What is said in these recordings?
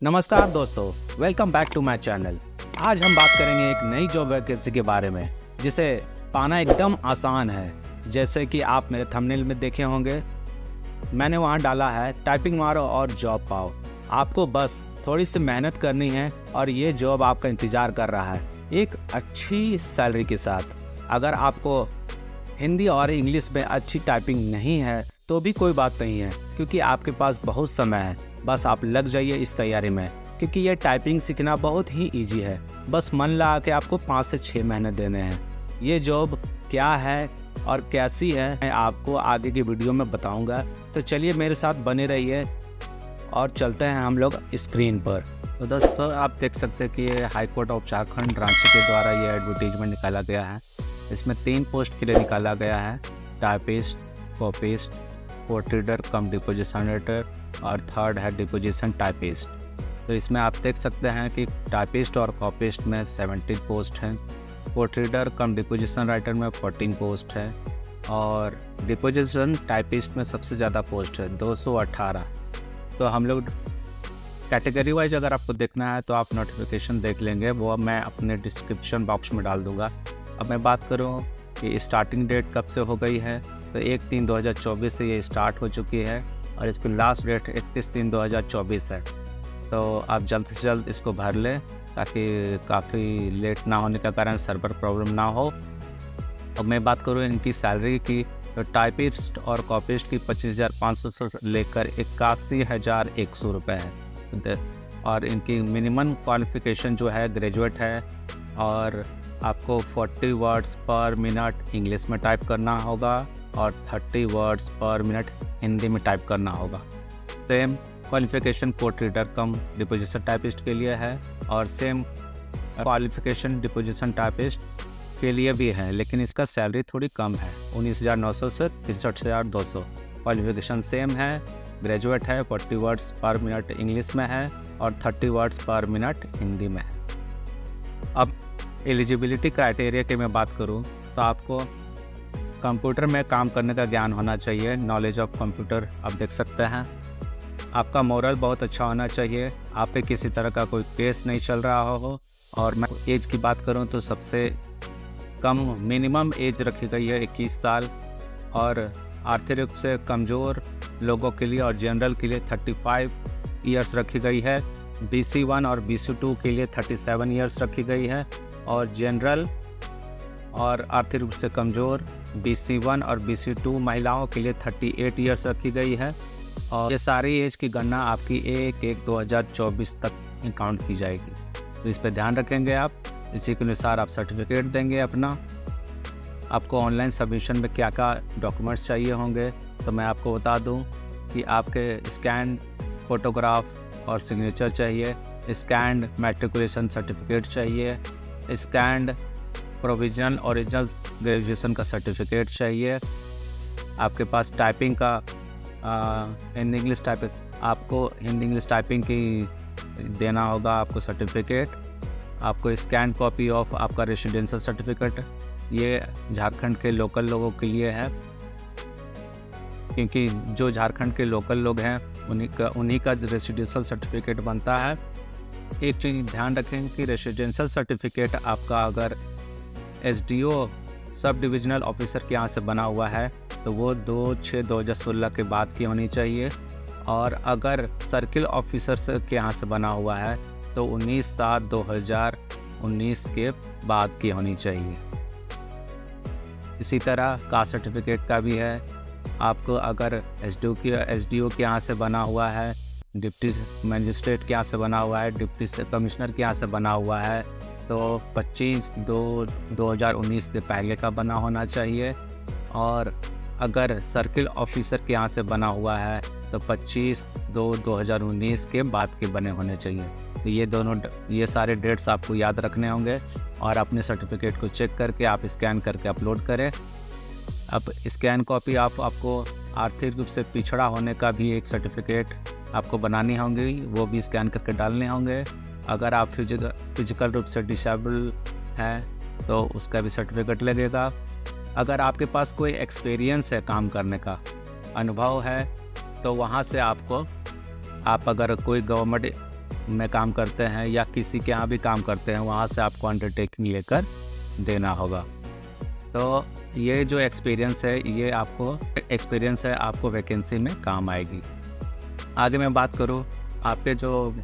नमस्कार दोस्तों, welcome back to my channel. आज हम बात करेंगे एक नई जॉब वैकेंसी के बारे में जिसे पाना एकदम आसान है। जैसे कि आप मेरे थंबनेल में देखे होंगे, मैंने वहां डाला है टाइपिंग मारो और जॉब पाओ। आपको बस थोड़ी सी मेहनत करनी है और ये जॉब आपका इंतज़ार कर रहा है एक अच्छी सैलरी के साथ। अगर आपको हिंदी और इंग्लिश में अच्छी टाइपिंग नहीं है तो भी कोई बात नहीं है, क्योंकि आपके पास बहुत समय है। बस आप लग जाइए इस तैयारी में, क्योंकि ये टाइपिंग सीखना बहुत ही इजी है। बस मन लगा के आपको 5 से 6 महीने देने हैं। ये जॉब क्या है और कैसी है मैं आपको आगे की वीडियो में बताऊंगा। तो चलिए मेरे साथ बने रहिए और चलते हैं हम लोग स्क्रीन पर। तो दोस्तों, आप देख सकते हैं कि ये high court of Jharkhand Ranchi के द्वारा ये एडवर्टीजमेंट निकाला गया है। इसमें 3 पोस्ट के लिए निकाला गया है, typist, copyist, court reader cum deposition writer और थर्ड है डिपोजिशन टाइपिस्ट। तो इसमें आप देख सकते हैं कि टाइपिस्ट और कॉपिस्ट में 17 पोस्ट हैं, court reader cum deposition writer में 14 पोस्ट है और डिपोजिशन टाइपिस्ट में सबसे ज़्यादा पोस्ट है 218। तो हम लोग कैटेगरी वाइज अगर आपको देखना है तो आप नोटिफिकेशन देख लेंगे, वो मैं अपने डिस्क्रिप्शन बॉक्स में डाल दूँगा। अब मैं बात करूँ कि स्टार्टिंग डेट कब से हो गई है, तो 1/3/2024 से ये स्टार्ट हो चुकी है और इसकी लास्ट डेट 31/3/2024 है। तो आप जल्द से जल्द इसको भर लें ताकि काफ़ी लेट ना होने का कारण सर्वर प्रॉब्लम ना हो। अब मैं बात करूँ इनकी सैलरी की, तो टाइपिस्ट और कॉपिस्ट की 25,500 से लेकर 81,100 रुपये है और इनकी मिनिमम क्वालिफ़िकेशन जो है ग्रेजुएट है और आपको 40 वर्ड्स पर मिनट इंग्लिश में टाइप करना होगा और 30 वर्ड्स पर मिनट हिंदी में टाइप करना होगा। Same qualification court reader cum deposition typist के लिए है और सेम क्वालिफ़िकेशन डिपोजिशन टाइपिस्ट के लिए भी है, लेकिन इसका सैलरी थोड़ी कम है, 19,900 से 63,200। क्वालिफ़िकेशन सेम है, ग्रेजुएट है, 40 वर्ड्स पर मिनट इंग्लिश में है और 30 वर्ड्स पर मिनट हिंदी में है। अब एलिजिबिलिटी क्राइटेरिया की मैं बात करूं तो आपको कंप्यूटर में काम करने का ज्ञान होना चाहिए, नॉलेज ऑफ कंप्यूटर आप देख सकते हैं। आपका मोरल बहुत अच्छा होना चाहिए, आप पे किसी तरह का कोई केस नहीं चल रहा हो। और मैं एज की बात करूं तो सबसे कम मिनिमम एज रखी गई है 21 साल और आर्थिक रूप से कमज़ोर लोगों के लिए और जनरल के लिए 35 ईयर्स रखी गई है। BC1 और BC2 के लिए 37 ईयर्स रखी गई है और जनरल और आर्थिक रूप से कमज़ोर BC1 और BC2 महिलाओं के लिए 38 ईयर्स रखी गई है। और ये सारी एज की गणना आपकी 1/1/2024 तक काउंट की जाएगी, तो इस पर ध्यान रखेंगे आप। इसी के अनुसार आप सर्टिफिकेट देंगे अपना। आपको ऑनलाइन सबमिशन में क्या क्या डॉक्यूमेंट्स चाहिए होंगे, तो मैं आपको बता दूं कि आपके स्कैन फ़ोटोग्राफ और सिग्नेचर चाहिए, स्कैंड मैट्रिकुलेशन सर्टिफिकेट चाहिए, स्कैंड प्रोविजनल ओरिजिनल ग्रेजुएशन का सर्टिफिकेट चाहिए। आपके पास टाइपिंग का हिंदी इंग्लिश टाइपिंग, आपको हिंदी इंग्लिश टाइपिंग की देना होगा आपको सर्टिफिकेट। आपको स्कैन कॉपी ऑफ आपका रेसिडेंशियल सर्टिफिकेट, ये झारखंड के लोकल लोगों के लिए है, क्योंकि जो झारखंड के लोकल लोग हैं उन्हीं का रेसिडेंशियल सर्टिफिकेट बनता है। एक चीज़ ध्यान रखें कि रेसिडेंशियल सर्टिफिकेट आपका अगर SDO सब डिविजनल ऑफिसर के यहाँ से बना हुआ है तो वो 2/6/2016 के बाद की होनी चाहिए और अगर सर्किल ऑफिसर के यहाँ से बना हुआ है तो 19/7/2019 के बाद की होनी चाहिए। इसी तरह कास्ट सर्टिफिकेट का भी है। आपको अगर SDO के यहाँ से बना हुआ है, डिप्टी मजिस्ट्रेट के यहाँ से बना हुआ है, डिप्टी कमिश्नर के यहाँ से बना हुआ है, तो 25/2/2019 से पहले का बना होना चाहिए। और अगर सर्किल ऑफिसर के यहाँ से बना हुआ है तो 25/2/2019 के बाद के बने होने चाहिए। तो ये सारे डेट्स आपको याद रखने होंगे और अपने सर्टिफिकेट को चेक करके आप स्कैन करके अपलोड करें। अब स्कैन कॉपी आपको आर्थिक रूप से पिछड़ा होने का भी एक सर्टिफिकेट आपको बनानी होंगी, वो भी स्कैन करके डालने होंगे। अगर आप फिजिकल रूप से डिसेबल हैं तो उसका भी सर्टिफिकेट लगेगा। अगर आपके पास कोई एक्सपीरियंस है, काम करने का अनुभव है, तो वहाँ से आप अगर कोई गवर्नमेंट में काम करते हैं या किसी के यहाँ भी काम करते हैं, वहाँ से आपको अंडरटेकिंग लेकर देना होगा। तो ये जो एक्सपीरियंस है ये आपको वैकेंसी में काम आएगी। आगे मैं बात करूँ, आपके जो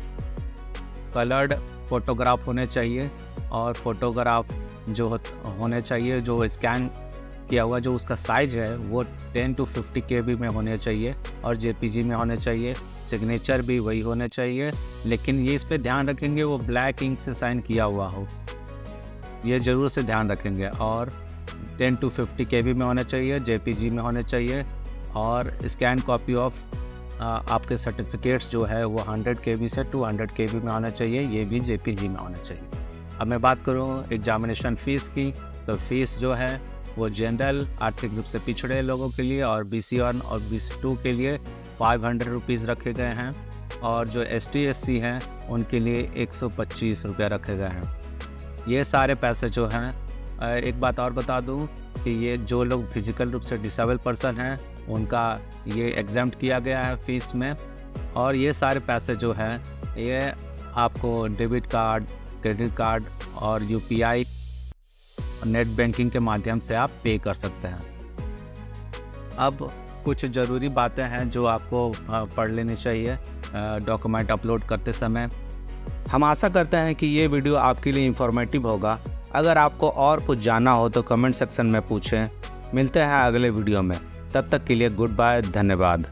कलर्ड फ़ोटोग्राफ होने चाहिए और फ़ोटोग्राफ जो होने चाहिए, जो स्कैन किया हुआ जो उसका साइज़ है वो 10 to 50 KB में होने चाहिए और JPG में होने चाहिए। सिग्नेचर भी वही होने चाहिए, लेकिन ये इस पे ध्यान रखेंगे वो ब्लैक इंक से साइन किया हुआ हो, ये ज़रूर से ध्यान रखेंगे। और 10 to 50 KB में होना चाहिए, JPG में होने चाहिए। और स्कैन कॉपी ऑफ आपके सर्टिफिकेट्स जो है वो 100 KB से 200 KB में होना चाहिए, ये भी JPG में होना चाहिए। अब मैं बात करूँ एग्जामिनेशन फ़ीस की, तो फ़ीस जो है वो जनरल आर्थिक रूप से पिछड़े लोगों के लिए और BC1 और BC2 के लिए 500 रुपीज़ रखे गए हैं, और जो ST SC हैं उनके लिए 125 रुपये रखे गए हैं। ये सारे पैसे जो हैं, एक बात और बता दूं कि ये जो लोग फिजिकल रूप से डिसेबल पर्सन हैं उनका ये एग्जम्प्ट किया गया है फ़ीस में, और ये सारे पैसे जो हैं ये आपको डेबिट कार्ड, क्रेडिट कार्ड और UPI नेट बैंकिंग के माध्यम से आप पे कर सकते हैं। अब कुछ ज़रूरी बातें हैं जो आपको पढ़ लेनी चाहिए डॉक्यूमेंट अपलोड करते समय। हम आशा करते हैं कि ये वीडियो आपके लिए इन्फॉर्मेटिव होगा। अगर आपको और कुछ जानना हो तो कमेंट सेक्शन में पूछें। मिलते हैं अगले वीडियो में, तब तक के लिए गुड बाय, धन्यवाद।